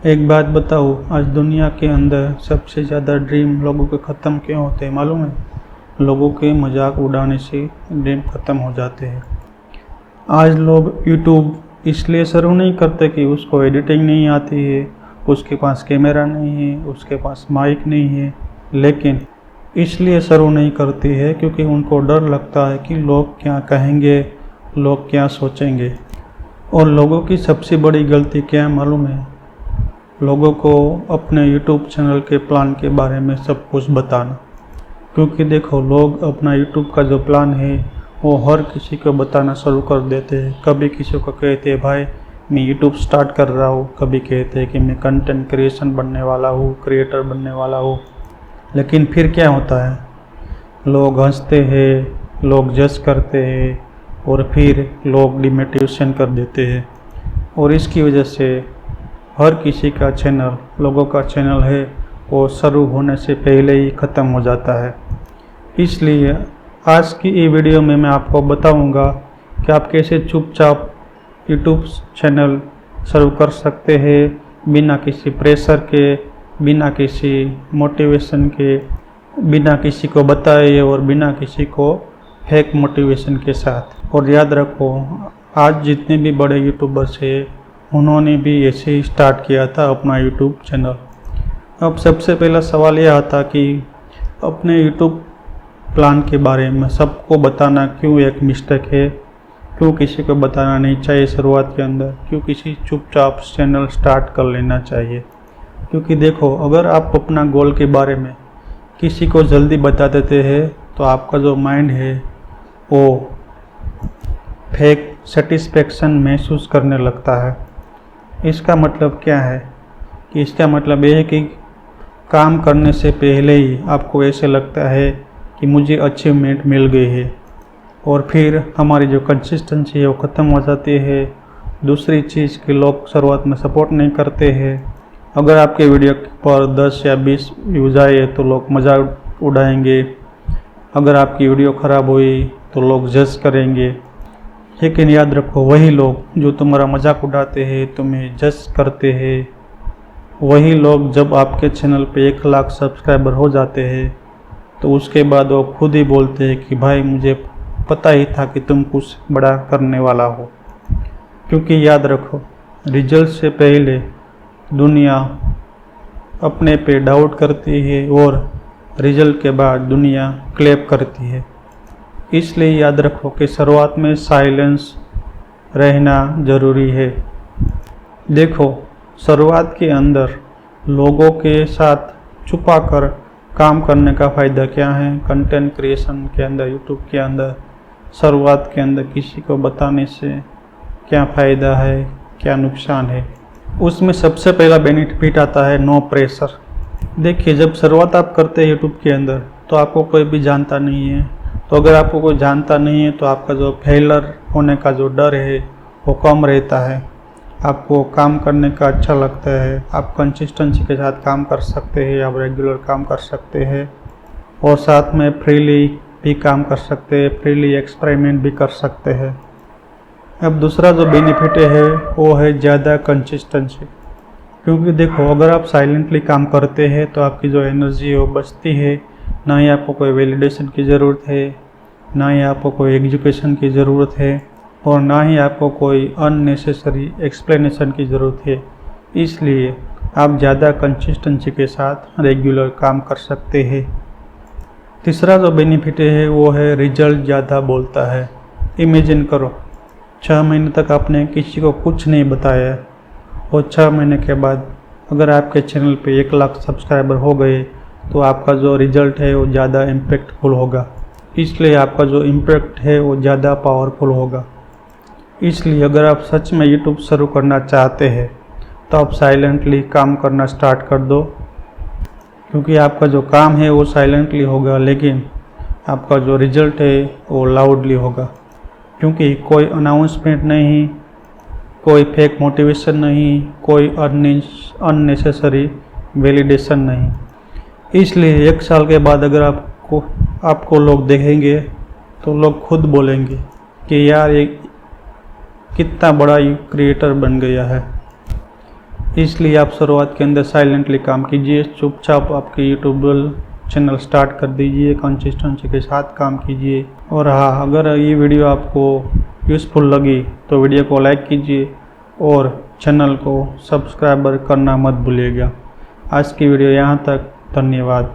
एक बात बताओ, आज दुनिया के अंदर सबसे ज़्यादा ड्रीम लोगों के ख़त्म क्यों होते हैं मालूम है? लोगों के मजाक उड़ाने से ड्रीम ख़त्म हो जाते हैं। आज लोग यूट्यूब इसलिए शुरू नहीं करते कि उसको एडिटिंग नहीं आती है, उसके पास कैमरा नहीं है, उसके पास माइक नहीं है, लेकिन इसलिए शुरू नहीं करती है क्योंकि उनको डर लगता है कि लोग क्या कहेंगे, लोग क्या सोचेंगे। और लोगों की सबसे बड़ी गलती क्या है मालूम है? लोगों को अपने यूट्यूब चैनल के प्लान के बारे में सब कुछ बताना। क्योंकि देखो, लोग अपना यूट्यूब का जो प्लान है वो हर किसी को बताना शुरू कर देते हैं। कभी किसी को कहते हैं भाई मैं यूट्यूब स्टार्ट कर रहा हूँ, कभी कहते हैं कि मैं कंटेंट क्रिएशन बनने वाला हूँ, क्रिएटर बनने वाला हूँ। लेकिन फिर क्या होता है? लोग हंसते हैं, लोग जज करते हैं और फिर लोग डिमोटिवेशन कर देते हैं। और इसकी वजह से हर किसी का चैनल, लोगों का चैनल है वो शुरू होने से पहले ही ख़त्म हो जाता है। इसलिए आज की ये वीडियो में मैं आपको बताऊंगा कि आप कैसे चुपचाप यूट्यूब चैनल शुरू कर सकते हैं बिना किसी प्रेशर के, बिना किसी मोटिवेशन के, बिना किसी को बताए और बिना किसी को फेक मोटिवेशन के साथ। और याद रखो, आज जितने भी बड़े यूट्यूबर्स हैं उन्होंने भी ऐसे ही स्टार्ट किया था अपना यूट्यूब चैनल। अब सबसे पहला सवाल यह आता कि अपने यूट्यूब प्लान के बारे में सबको बताना क्यों एक मिस्टेक है, क्यों किसी को बताना नहीं चाहिए शुरुआत के अंदर, क्यों किसी चुपचाप चैनल स्टार्ट कर लेना चाहिए। क्योंकि देखो, अगर आप अपना गोल के बारे में किसी को जल्दी बता देते हैं तो आपका जो माइंड है वो फेक सेटिस्फेक्शन महसूस करने लगता है। इसका मतलब क्या है कि इसका मतलब ये है कि काम करने से पहले ही आपको ऐसे लगता है कि मुझे अचीवमेंट मिल गई है, और फिर हमारी जो कंसिस्टेंसी है वो ख़त्म हो जाती है। दूसरी चीज़ कि लोग शुरुआत में सपोर्ट नहीं करते हैं। अगर आपके वीडियो पर 10 या 20 व्यूज़ आए तो लोग मजाक उड़ाएंगे, अगर आपकी वीडियो ख़राब हुई तो लोग जज करेंगे। लेकिन याद रखो, वही लोग जो तुम्हारा मजाक उड़ाते हैं, तुम्हें जज करते हैं, वही लोग जब आपके चैनल पे 1 लाख सब्सक्राइबर हो जाते हैं तो उसके बाद वो खुद ही बोलते हैं कि भाई मुझे पता ही था कि तुम कुछ बड़ा करने वाला हो। क्योंकि याद रखो, रिजल्ट से पहले दुनिया अपने पे डाउट करती है और रिजल्ट के बाद दुनिया क्लैप करती है। इसलिए याद रखो कि शुरुआत में साइलेंस रहना ज़रूरी है। देखो, शुरुआत के अंदर लोगों के साथ छुपा कर काम करने का फ़ायदा क्या है? कंटेंट क्रिएशन के अंदर, यूट्यूब के अंदर शुरुआत के अंदर किसी को बताने से क्या फ़ायदा है, क्या नुकसान है? उसमें सबसे पहला बेनिफिट आता है नो प्रेशर। देखिए, जब शुरुआत आप करते हैं यूट्यूब के अंदर तो आपको कोई भी जानता नहीं है। तो अगर आपको कोई जानता नहीं है तो आपका जो फेलर होने का जो डर है वो कम रहता है। आपको काम करने का अच्छा लगता है, आप कंसिस्टेंसी के साथ काम कर सकते हैं, आप रेगुलर काम कर सकते हैं और साथ में फ्रीली भी काम कर सकते हैं, फ्रीली एक्सपेरिमेंट भी कर सकते हैं। अब दूसरा जो बेनिफिट है वो है ज़्यादा कंसिस्टेंसी। क्योंकि देखो, अगर आप साइलेंटली काम करते हैं तो आपकी जो एनर्जी है वो बचती है। ना ही आपको कोई वैलिडेशन की ज़रूरत है, ना ही आपको कोई एजुकेशन की ज़रूरत है, और ना ही आपको कोई अननेसेसरी एक्सप्लेनेशन की ज़रूरत है। इसलिए आप ज़्यादा कंसिस्टेंसी के साथ रेगुलर काम कर सकते हैं। तीसरा जो बेनिफिट है वो है रिजल्ट ज़्यादा बोलता है। इमेजिन करो, 6 महीने तक आपने किसी को कुछ नहीं बताया है और 6 महीने के बाद अगर आपके चैनल पे 1 लाख सब्सक्राइबर हो गए तो आपका जो रिज़ल्ट है वो ज़्यादा इम्पैक्टफुल होगा। इसलिए आपका जो इम्पैक्ट है वो ज़्यादा पावरफुल होगा। इसलिए अगर आप सच में यूट्यूब शुरू करना चाहते हैं तो आप साइलेंटली काम करना स्टार्ट कर दो। क्योंकि आपका जो काम है वो साइलेंटली होगा, लेकिन आपका जो रिज़ल्ट है वो लाउडली होगा। क्योंकि कोई अनाउंसमेंट नहीं, कोई फेक मोटिवेशन नहीं, कोई अननेसेसरी वैलिडेशन नहीं। इसलिए 1 साल के बाद अगर आपको लोग देखेंगे तो लोग खुद बोलेंगे कि यार ये कितना बड़ा क्रिएटर बन गया है। इसलिए आप शुरुआत के अंदर साइलेंटली काम कीजिए, चुपचाप आपके यूट्यूब चैनल स्टार्ट कर दीजिए, कंसिस्टेंसी के साथ काम कीजिए। और हाँ, अगर ये वीडियो आपको यूज़फुल लगी तो वीडियो को लाइक कीजिए और चैनल को सब्सक्राइब करना मत भूलिएगा। आज की वीडियो यहाँ तक, धन्यवाद।